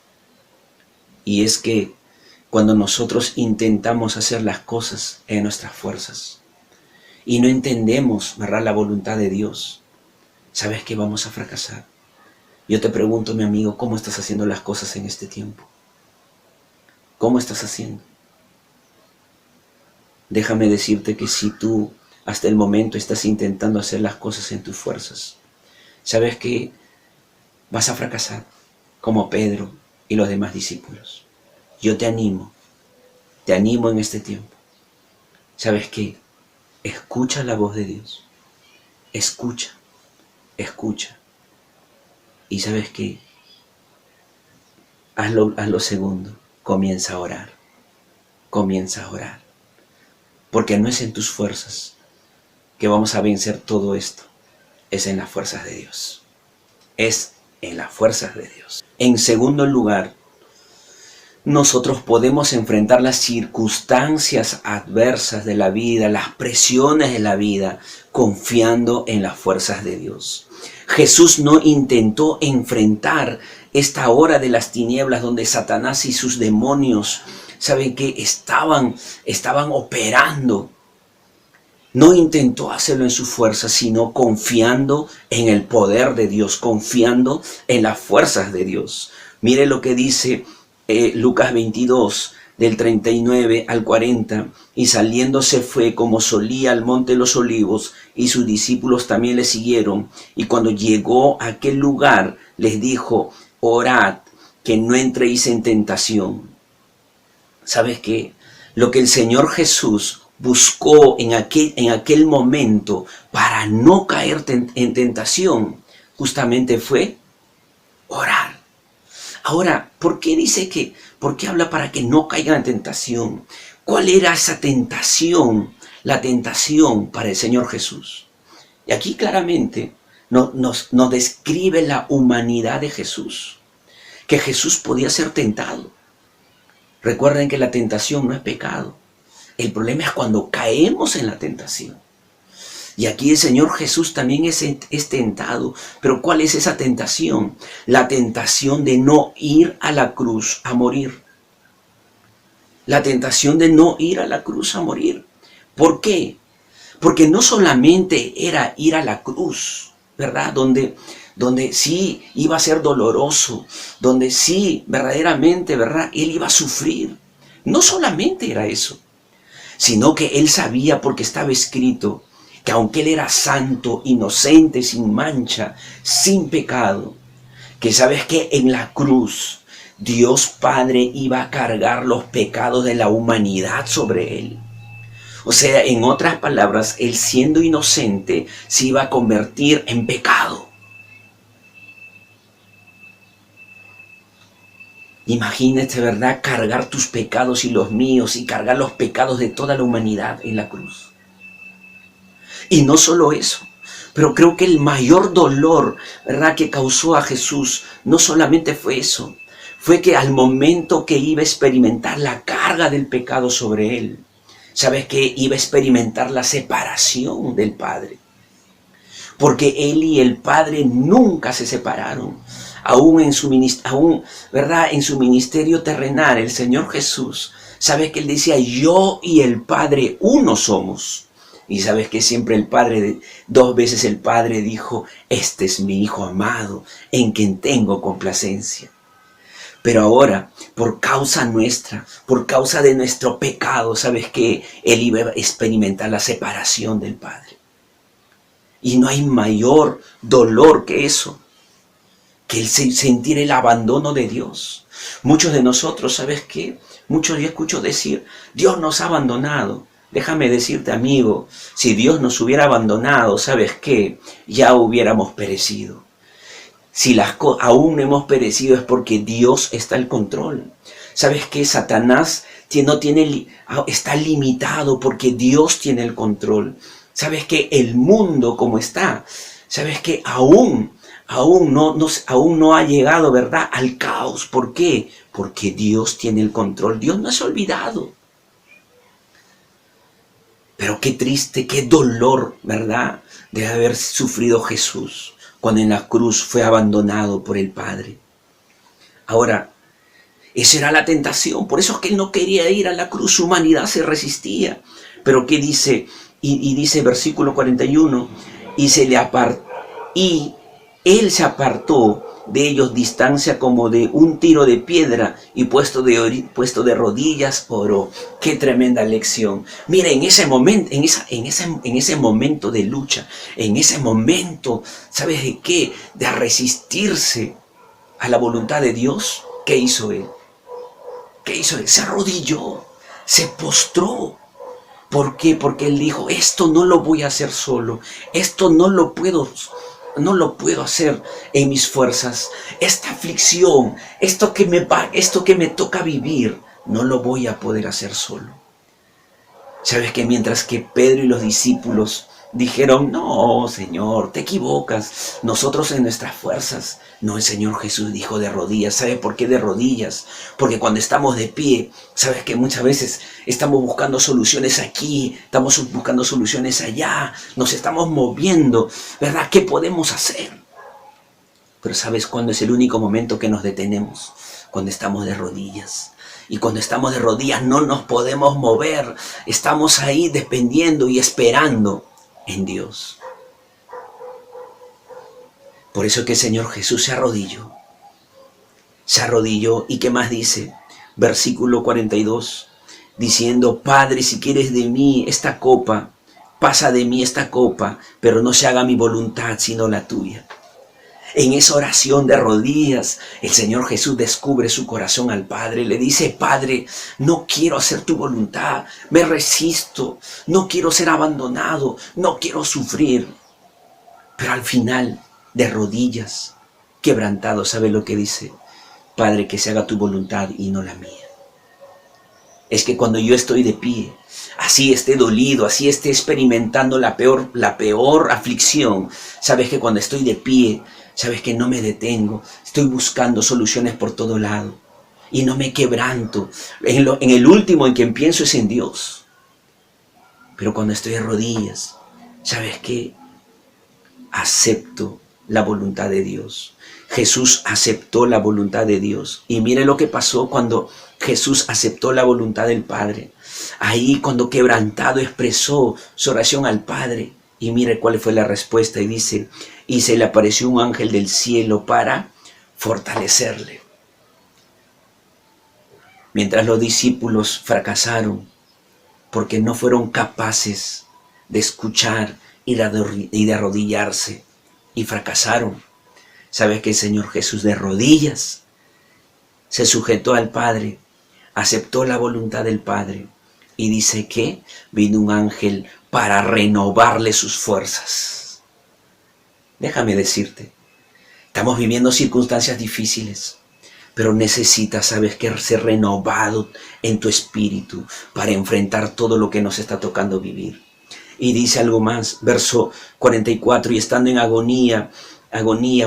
Y es que cuando nosotros intentamos hacer las cosas en nuestras fuerzas y no entendemos, ¿verdad?, la voluntad de Dios, sabes que vamos a fracasar. Yo te pregunto, mi amigo, ¿cómo estás haciendo las cosas en este tiempo? ¿Cómo estás haciendo? Déjame decirte que si tú hasta el momento estás intentando hacer las cosas en tus fuerzas, sabes que vas a fracasar, como Pedro y los demás discípulos. Yo te animo en este tiempo. ¿Sabes qué? Escucha la voz de Dios. Escucha. Y ¿sabes qué? Hazlo segundo. Comienza a orar. Porque no es en tus fuerzas que vamos a vencer todo esto. Es en las fuerzas de Dios. En segundo lugar, nosotros podemos enfrentar las circunstancias adversas de la vida, las presiones de la vida, confiando en las fuerzas de Dios. Jesús no intentó enfrentar esta hora de las tinieblas donde Satanás y sus demonios, ¿saben qué? Estaban operando. No intentó hacerlo en su fuerza, sino confiando en el poder de Dios, confiando en las fuerzas de Dios. Mire lo que dice Lucas 22, del 39 al 40. Y saliendo se fue como solía al monte de los olivos, y sus discípulos también le siguieron. Y cuando llegó a aquel lugar, les dijo: orad, que no entréis en tentación. ¿Sabes qué? Lo que el Señor Jesús buscó en aquel momento para no caer en tentación, justamente fue orar. Ahora, ¿por qué habla para que no caiga en tentación? ¿Cuál era esa tentación? La tentación para el Señor Jesús. Y aquí claramente nos describe la humanidad de Jesús. Que Jesús podía ser tentado. Recuerden que la tentación no es pecado. El problema es cuando caemos en la tentación. Y aquí el Señor Jesús también es tentado. Pero ¿cuál es esa tentación? La tentación de no ir a la cruz a morir. La tentación de no ir a la cruz a morir. ¿Por qué? Porque no solamente era ir a la cruz, ¿verdad? Donde sí iba a ser doloroso, donde sí verdaderamente, ¿verdad?, él iba a sufrir. No solamente era eso, sino que él sabía, porque estaba escrito, que aunque él era santo, inocente, sin mancha, sin pecado, que sabes que en la cruz Dios Padre iba a cargar los pecados de la humanidad sobre él. O sea, en otras palabras, él siendo inocente se iba a convertir en pecado. Imagínate, ¿verdad?, cargar tus pecados y los míos y cargar los pecados de toda la humanidad en la cruz. Y no solo eso, pero creo que el mayor dolor, ¿verdad?, que causó a Jesús no solamente fue eso, fue que al momento que iba a experimentar la carga del pecado sobre él, ¿sabes qué? Iba a experimentar la separación del Padre. Porque él y el Padre nunca se separaron. Aún en su ministerio terrenal, el Señor Jesús, ¿sabes que él decía? Yo y el Padre uno somos. Y sabes que siempre el Padre, 2 veces el Padre dijo: este es mi Hijo amado, en quien tengo complacencia. Pero ahora, por causa nuestra, por causa de nuestro pecado, ¿sabes qué? Él iba a experimentar la separación del Padre. Y no hay mayor dolor que eso, que el sentir el abandono de Dios. Muchos de nosotros, ¿sabes qué? Muchos yo escucho decir: Dios nos ha abandonado. Déjame decirte, amigo, si Dios nos hubiera abandonado, ¿sabes qué? Ya hubiéramos perecido. Si aún no hemos perecido es porque Dios está al control. ¿Sabes qué? Satanás está limitado porque Dios tiene el control. ¿Sabes qué? El mundo como está, ¿sabes qué? Aún no ha llegado, ¿verdad?, al caos. ¿Por qué? Porque Dios tiene el control. Dios no se ha olvidado. Pero qué triste, qué dolor, ¿verdad?, de haber sufrido Jesús cuando en la cruz fue abandonado por el Padre. Ahora, esa era la tentación. Por eso es que él no quería ir a la cruz. Su humanidad se resistía. Pero ¿qué dice? Y dice versículo 41, y él se apartó de ellos distancia como de un tiro de piedra y puesto de rodillas oró. Qué tremenda lección. Mira, en ese momento, en ese momento de lucha, en ese momento, ¿sabes de qué? De resistirse a la voluntad de Dios. ¿Qué hizo él? ¿Qué hizo él? Se arrodilló, se postró. ¿Por qué? Porque él dijo, esto no lo voy a hacer solo, esto no lo puedo hacer en mis fuerzas. Esta aflicción, esto que me toca vivir, no lo voy a poder hacer solo. ¿Sabes que mientras que Pedro y los discípulos dijeron, no, Señor, te equivocas, nosotros en nuestras fuerzas? No, el Señor Jesús dijo de rodillas. ¿Sabe por qué de rodillas? Porque cuando estamos de pie, sabes que muchas veces estamos buscando soluciones aquí, estamos buscando soluciones allá, nos estamos moviendo, ¿verdad? ¿Qué podemos hacer? Pero ¿sabes cuándo es el único momento que nos detenemos? Cuando estamos de rodillas. Y cuando estamos de rodillas no nos podemos mover, estamos ahí dependiendo y esperando en Dios. Por eso que el Señor Jesús se arrodilló. Se arrodilló. ¿Y qué más dice? Versículo 42. Diciendo, Padre, si quieres de mí esta copa, pasa de mí esta copa, pero no se haga mi voluntad sino la tuya. En esa oración de rodillas, el Señor Jesús descubre su corazón al Padre. Le dice, Padre, no quiero hacer tu voluntad, me resisto, no quiero ser abandonado, no quiero sufrir. Pero al final, de rodillas, quebrantado, ¿sabe lo que dice? Padre, que se haga tu voluntad y no la mía. Es que cuando yo estoy de pie, así esté dolido, así esté experimentando la peor aflicción, sabes que cuando estoy de pie, sabes que no me detengo, estoy buscando soluciones por todo lado y no me quebranto. En el último en quien pienso es en Dios. Pero cuando estoy de rodillas, ¿sabes qué? Acepto la voluntad de Dios. Jesús aceptó la voluntad de Dios. Y mire lo que pasó cuando Jesús aceptó la voluntad del Padre. Ahí cuando quebrantado expresó su oración al Padre. Y mire cuál fue la respuesta. Y dice, y se le apareció un ángel del cielo para fortalecerle. Mientras los discípulos fracasaron porque no fueron capaces de escuchar y de arrodillarse. Y fracasaron. ¿Sabes que el Señor Jesús de rodillas se sujetó al Padre, aceptó la voluntad del Padre y dice que vino un ángel para renovarle sus fuerzas? Déjame decirte, estamos viviendo circunstancias difíciles, pero necesitas, ¿sabes qué? Ser renovado en tu espíritu para enfrentar todo lo que nos está tocando vivir. Y dice algo más, verso 44, y estando en agonía,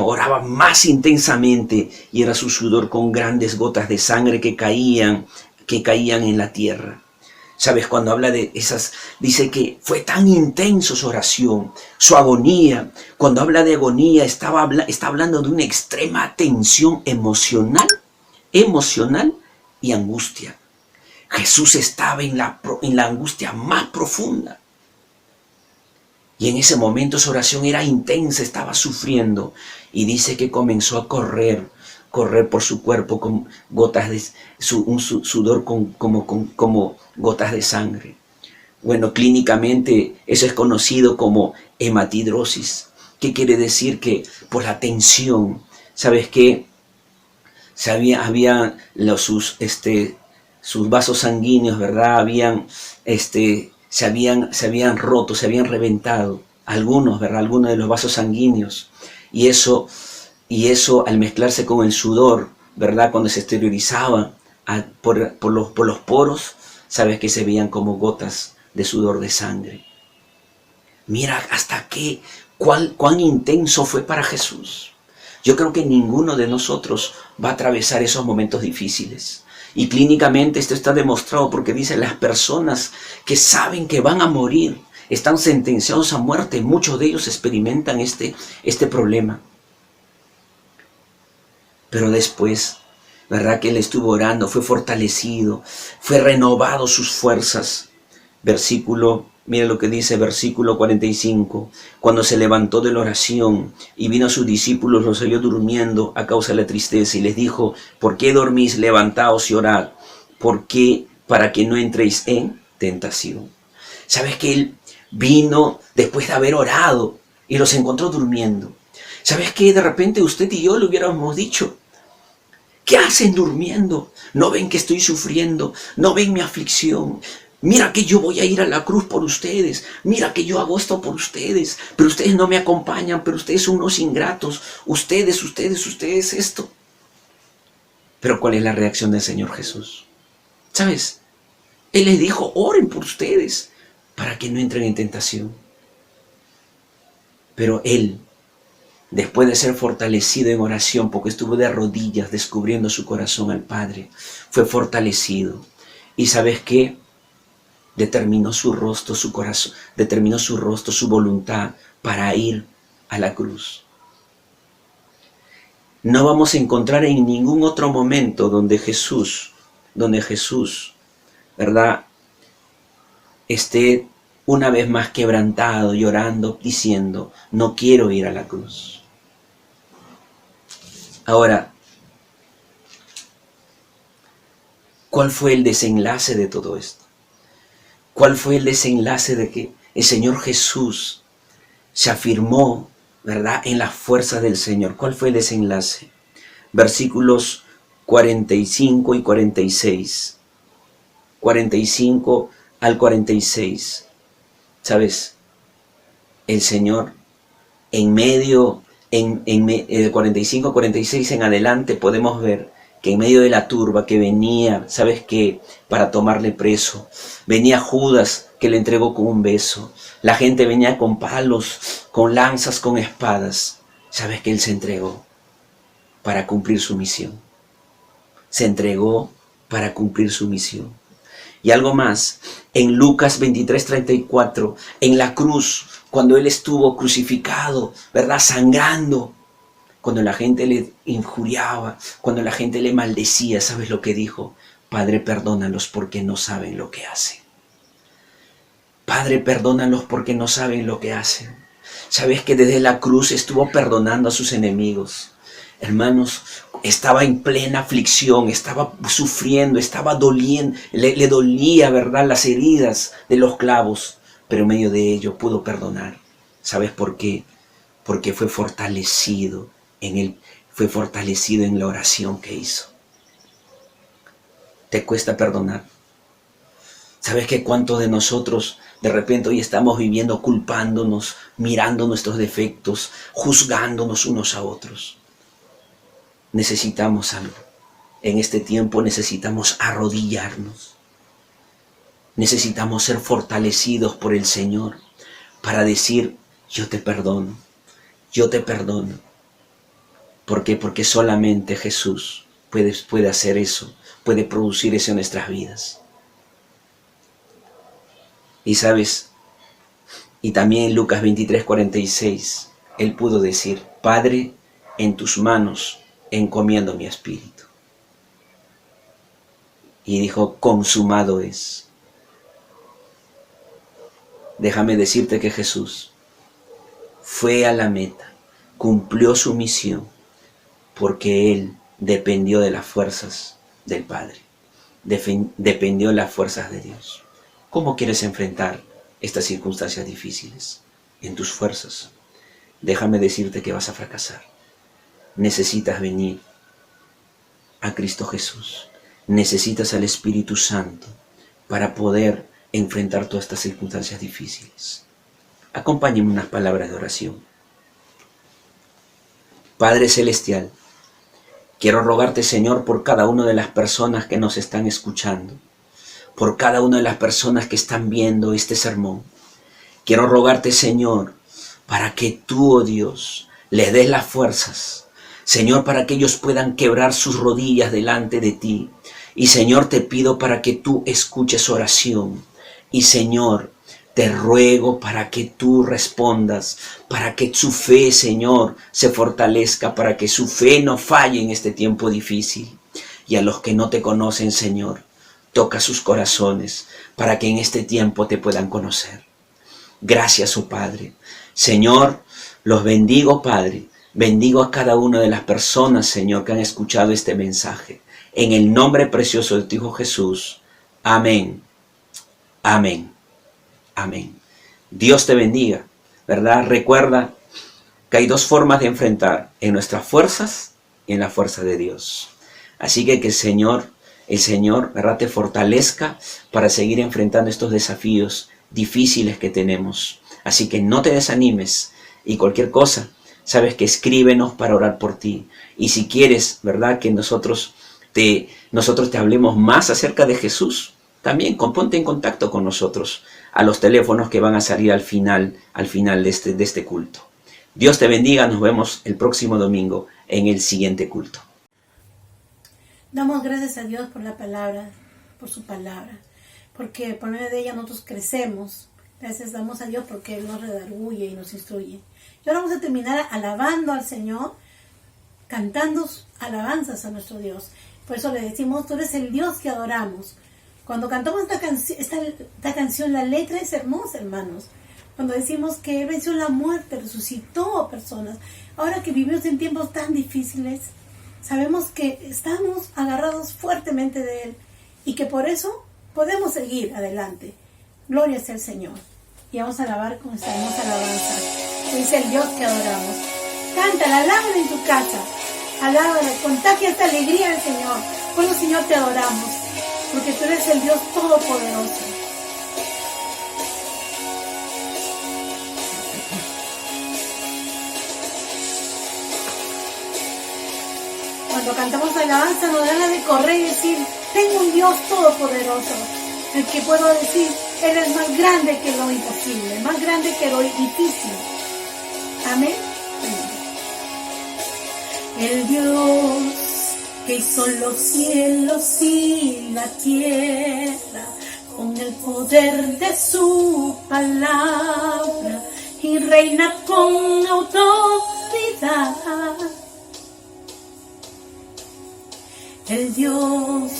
oraba más intensamente y era su sudor con grandes gotas de sangre que caían en la tierra. ¿Sabes? Cuando habla de esas, dice que fue tan intenso su oración, su agonía. Cuando habla de agonía, está hablando de una extrema tensión emocional y angustia. Jesús estaba en la angustia más profunda. Y en ese momento su oración era intensa, estaba sufriendo. Y dice que comenzó a correr por su cuerpo con gotas de un sudor como gotas de sangre. Bueno, clínicamente eso es conocido como hematidrosis. ¿Qué quiere decir? Que por la tensión, ¿sabes qué? Sus vasos sanguíneos, ¿verdad? se habían roto, se habían reventado algunos, ¿verdad? Algunos de los vasos sanguíneos. Y eso al mezclarse con el sudor, ¿verdad? Cuando se exteriorizaban por los poros, sabes que se veían como gotas de sudor de sangre. Mira hasta cuán intenso fue para Jesús. Yo creo que ninguno de nosotros va a atravesar esos momentos difíciles. Y clínicamente esto está demostrado porque dice, las personas que saben que van a morir, están sentenciados a muerte. Muchos de ellos experimentan este problema. Pero después, ¿verdad? Que él estuvo orando, fue fortalecido, fue renovado sus fuerzas. Mira lo que dice versículo 45. Cuando se levantó de la oración y vino a sus discípulos, los halló durmiendo a causa de la tristeza y les dijo, ¿por qué dormís? Levantaos y orad. ¿Por qué? Para que no entréis en tentación. ¿Sabes que él vino después de haber orado y los encontró durmiendo? ¿Sabes que de repente usted y yo le hubiéramos dicho, ¿qué hacen durmiendo? ¿No ven que estoy sufriendo? ¿No ven mi aflicción? Mira que yo voy a ir a la cruz por ustedes. Mira que yo hago esto por ustedes. Pero ustedes no me acompañan. Pero ustedes son unos ingratos. Ustedes esto. Pero ¿cuál es la reacción del Señor Jesús? ¿Sabes? Él les dijo, oren por ustedes para que no entren en tentación. Pero él, después de ser fortalecido en oración, porque estuvo de rodillas descubriendo su corazón al Padre, fue fortalecido. ¿Y sabes qué? Determinó su rostro, su corazón, determinó su rostro, su voluntad para ir a la cruz. No vamos a encontrar en ningún otro momento donde Jesús, ¿verdad?, esté una vez más quebrantado, llorando, diciendo, no quiero ir a la cruz. Ahora, ¿cuál fue el desenlace de todo esto? ¿Cuál fue el desenlace de que el Señor Jesús se afirmó, ¿verdad?, en las fuerzas del Señor? ¿Cuál fue el desenlace? Versículos 45 y 46. 45 al 46. ¿Sabes? El Señor en medio, en 45, 46 en adelante podemos ver que en medio de la turba que venía, ¿sabes qué?, para tomarle preso, venía Judas que le entregó con un beso. La gente venía con palos, con lanzas, con espadas. ¿Sabes que él se entregó para cumplir su misión? Se entregó para cumplir su misión. Y algo más, en Lucas 23:34, en la cruz, cuando él estuvo crucificado, ¿verdad?, sangrando, cuando la gente le injuriaba, cuando la gente le maldecía, ¿sabes lo que dijo? Padre, perdónalos porque no saben lo que hacen. Padre, perdónalos porque no saben lo que hacen. ¿Sabes que desde la cruz estuvo perdonando a sus enemigos? Hermanos, estaba en plena aflicción, estaba sufriendo, estaba doliendo, le dolía, ¿verdad?, las heridas de los clavos, pero en medio de ello pudo perdonar. ¿Sabes por qué? Porque fue fortalecido en la oración que hizo. ¿Te cuesta perdonar? ¿Sabes que cuántos de nosotros de repente hoy estamos viviendo culpándonos, mirando nuestros defectos, juzgándonos unos a otros? Necesitamos algo. En este tiempo necesitamos arrodillarnos. Necesitamos ser fortalecidos por el Señor para decir, yo te perdono, yo te perdono. ¿Por qué? Porque solamente Jesús puede hacer eso, puede producir eso en nuestras vidas. Y sabes, y también en Lucas 23:46, él pudo decir, Padre, en tus manos encomiendo mi espíritu. Y dijo, consumado es. Déjame decirte que Jesús fue a la meta, cumplió su misión, porque él dependió de las fuerzas del Padre, dependió de las fuerzas de Dios. ¿Cómo quieres enfrentar estas circunstancias difíciles? En tus fuerzas. Déjame decirte que vas a fracasar. Necesitas venir a Cristo Jesús. Necesitas al Espíritu Santo para poder enfrentar todas estas circunstancias difíciles. Acompáñenme unas palabras de oración. Padre Celestial, quiero rogarte, Señor, por cada una de las personas que nos están escuchando, por cada una de las personas que están viendo este sermón. Quiero rogarte, Señor, para que tú, oh Dios, les des las fuerzas, Señor, para que ellos puedan quebrar sus rodillas delante de ti. Y Señor, te pido para que tú escuches su oración. Y Señor, te ruego para que tú respondas, para que su fe, Señor, se fortalezca, para que su fe no falle en este tiempo difícil. Y a los que no te conocen, Señor, toca sus corazones para que en este tiempo te puedan conocer. Gracias, oh Padre. Señor, los bendigo, Padre. Bendigo a cada una de las personas, Señor, que han escuchado este mensaje. En el nombre precioso de tu Hijo Jesús. Amén. Amén. Amén. Dios te bendiga, ¿verdad? Recuerda que hay dos formas de enfrentar, en nuestras fuerzas y en la fuerza de Dios. Así que el Señor, ¿verdad?, te fortalezca para seguir enfrentando estos desafíos difíciles que tenemos. Así que no te desanimes y cualquier cosa, sabes que escríbenos para orar por ti. Y si quieres, ¿verdad?, que nosotros te hablemos más acerca de Jesús, también ponte en contacto con nosotros a los teléfonos que van a salir al final de este culto. Dios te bendiga, nos vemos el próximo domingo en el siguiente culto. Damos gracias a Dios por la palabra, por su palabra, porque por medio de ella nosotros crecemos. Gracias damos a Dios porque Él nos redarguye y nos instruye. Y ahora vamos a terminar alabando al Señor, cantando alabanzas a nuestro Dios. Por eso le decimos, tú eres el Dios que adoramos. Cuando cantamos esta canción, la letra es hermosa, hermanos. Cuando decimos que Él venció la muerte, resucitó a personas. Ahora que vivimos en tiempos tan difíciles, sabemos que estamos agarrados fuertemente de Él y que por eso podemos seguir adelante. Gloria sea al Señor. Y vamos a alabar con esta hermosa alabanza. Es el Dios que adoramos. Cántala, alábala en tu casa. Alábala, contagia esta alegría al Señor. Por eso, Señor, te adoramos. Porque tú eres el Dios Todopoderoso. Cuando cantamos alabanza nos da ganas de correr y decir, tengo un Dios Todopoderoso, el que puedo decir, Él es más grande que lo imposible, más grande que lo difícil. Amén. El Dios que hizo los cielos y la tierra con el poder de su palabra y reina con autoridad. El Dios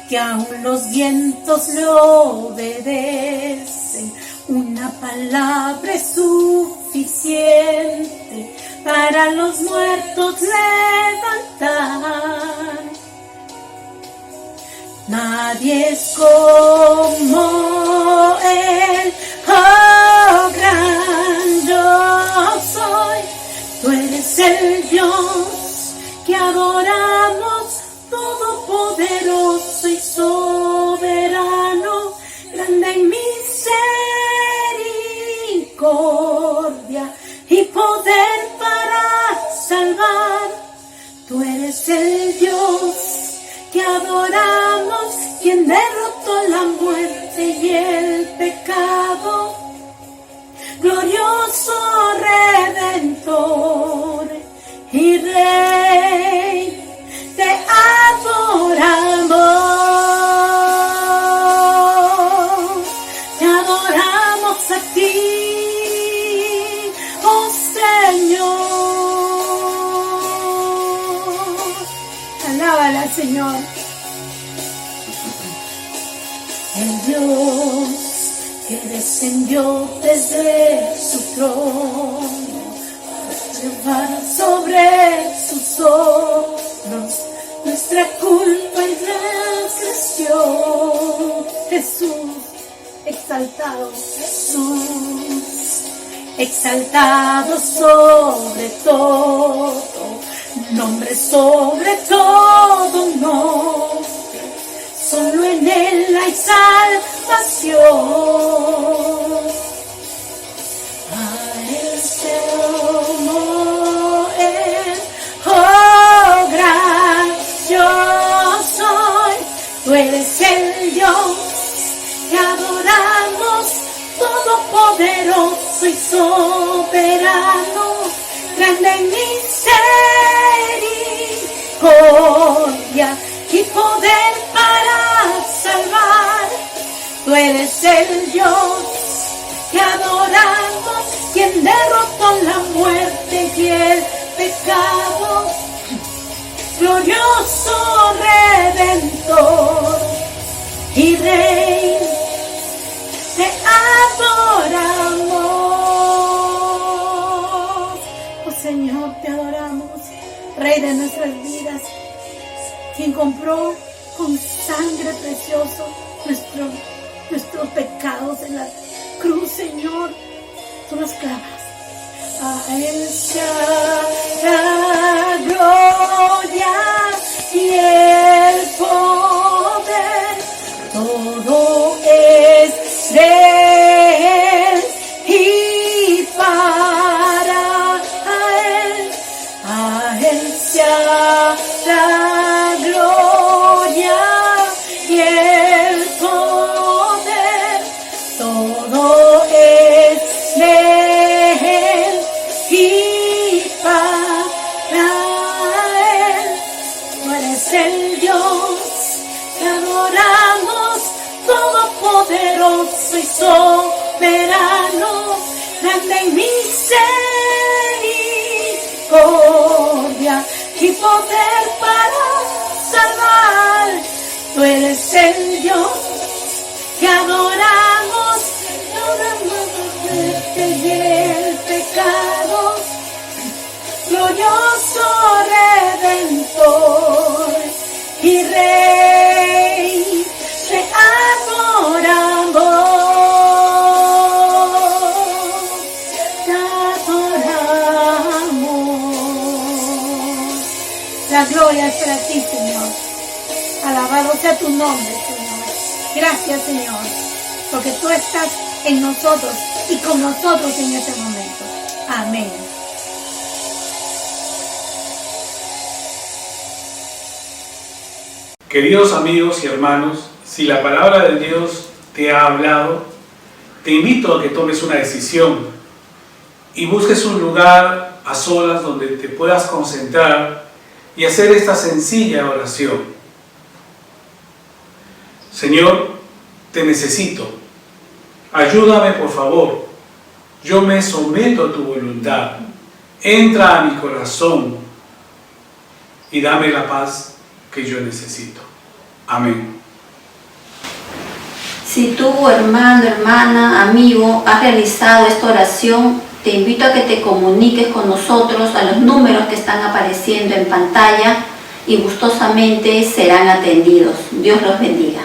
que aún los vientos le obedecen, una palabra es suficiente para los muertos levantar. Nadie es como Él, oh gran yo soy. Tú eres el Dios que adoramos, todopoderoso y soberano, grande en misericordia y poder para salvar. Tú eres el Dios que adoramos, quien derrotó la muerte y el pecado, glorioso Redentor y Rey. Te adoramos a ti, oh Señor. Alábala, Señor. El Dios que descendió desde su trono para llevar sobre sus hombros nuestra culpa y transgresión. Jesús, exaltado, Jesús, exaltado sobre todo, nombre sobre todo nombre, solo en Él hay salvación. salvación. A Él se amó Él, oh gran yo soy. Tú eres el Dios que adoramos, todopoderoso y soberano, grande en misericordia y poder para salvar. Tú eres el Dios que adoramos, quien derrotó la muerte y el pecado, glorioso Redentor y Rey, te adoramos. Oh Señor, te adoramos, Rey de nuestras vidas, quien compró con sangre preciosa nuestros pecados en la cruz, Señor. Tú los clavas. A Él sea la gloria y el poder, todo es de Él y para Él sea la gloria y el poder, todo es de Él y para Él. Tú eres el Dios que adoramos, todopoderoso y soberano, grande en misericordia y poder para salvar. Tú eres el Dios que adoramos, muerte y el pecado, glorioso Redentor y Rey, te adoramos, te adoramos. La gloria es para ti, Señor. Alabado sea tu nombre, Señor. Gracias, Señor, porque tú estás en nosotros y con nosotros en este momento. Amén. Queridos amigos y hermanos, si la palabra de Dios te ha hablado, te invito a que tomes una decisión y busques un lugar a solas donde te puedas concentrar y hacer esta sencilla oración. Señor, te necesito. Ayúdame, por favor. Yo me someto a tu voluntad. Entra a mi corazón y dame la paz que yo necesito. Amén. Si tú, hermano, hermana, amigo, has realizado esta oración, te invito a que te comuniques con nosotros a los números que están apareciendo en pantalla y gustosamente serán atendidos. Dios los bendiga.